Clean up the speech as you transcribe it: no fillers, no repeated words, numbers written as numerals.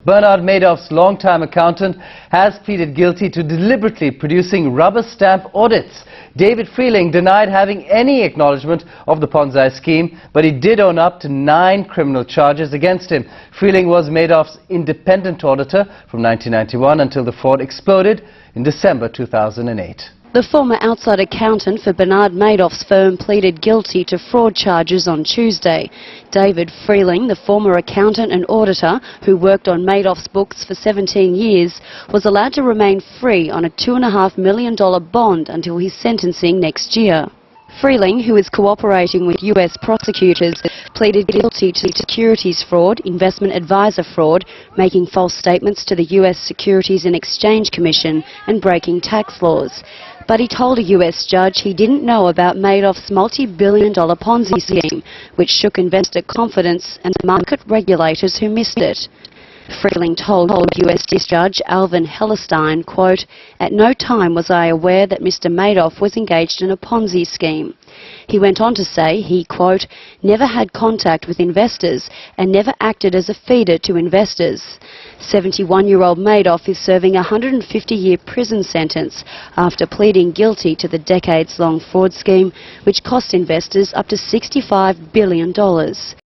Bernard Madoff's longtime accountant has pleaded guilty to deliberately producing rubber stamp audits. David Freeling denied having any acknowledgement of the Ponzi scheme, but he did own up to 9 criminal charges against him. Freeling was Madoff's independent auditor from 1991 until the fraud exploded in December 2008. The former outside accountant for Bernard Madoff's firm pleaded guilty to fraud charges on Tuesday. David Freeling, the former accountant and auditor who worked on Madoff's books for 17 years, was allowed to remain free on a $2.5 million bond until his sentencing next year. Freeling, who is cooperating with US prosecutors, pleaded guilty to securities fraud, investment advisor fraud, making false statements to the US Securities and Exchange Commission and breaking tax laws. But he told a US judge he didn't know about Madoff's multi-billion-dollar Ponzi scheme, which shook investor confidence and market regulators who missed it. Freeling told US Judge Alvin Hellerstein, quote, "At no time was I aware that Mr. Madoff was engaged in a Ponzi scheme." He went on to say he, quote, "never had contact with investors and never acted as a feeder to investors." 71-year-old Madoff is serving a 150-year prison sentence after pleading guilty to the decades-long fraud scheme, which cost investors up to $65 billion.